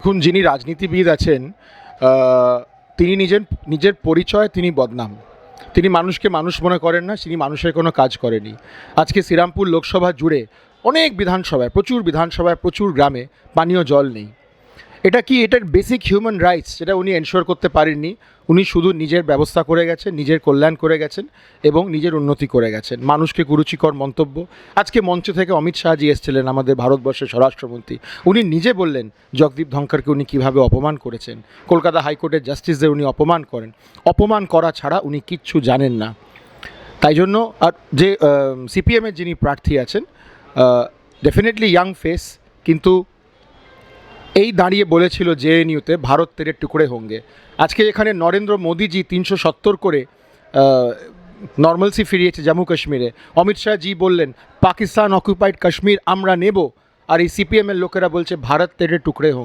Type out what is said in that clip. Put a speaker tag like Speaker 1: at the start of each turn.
Speaker 1: এখন যিনি রাজনীতিবিদ আছেন তিনি নিজের পরিচয় তিনি বদনাম। তিনি মানুষকে মানুষ মনে করেন না, তিনি মানুষের কোনো কাজ করেনি। আজকে শ্রীরামপুর লোকসভা জুড়ে অনেক বিধানসভায়, প্রচুর গ্রামে পানীয় জল নেই। এটা কি এটার বেসিক হিউম্যান রাইটস যেটা উনি এনশিওর করতে পারেননি। উনি শুধু নিজের ব্যবস্থা করে গেছেন, নিজের কল্যাণ করে গেছেন এবং নিজের উন্নতি করে গেছেন। মানুষকে কুরুচিকর মন্তব্য, আজকে মঞ্চ থেকে অমিত শাহজি এসেছিলেন, আমাদের ভারতবর্ষের স্বরাষ্ট্রমন্ত্রী, উনি নিজে বললেন জগদীপ ধনখড়কে উনি কীভাবে অপমান করেছেন, কলকাতা হাইকোর্টের জাস্টিসদের উনি অপমান করেন। অপমান করা ছাড়া উনি কিচ্ছু জানেন না। তাই জন্য আর যে সিপিএমের যিনি প্রার্থী আছেন, ডেফিনেটলি ইয়াং ফেস, কিন্তু এই দাঁড়িয়ে বলেছিল জেএনইউতে ভারত তেরে টুকরে হোঙ্গে। আজকে এখানে নরেন্দ্র মোদীজি 370 করে নর্মালসি ফিরিয়েছে জম্মু কাশ্মীরে। অমিত শাহজি বললেন পাকিস্তান অকুপাইড কাশ্মীর আমরা নেব, আর এই সিপিএমের লোকেরা বলছে ভারত তেরে টুকরে হোঙ্গে।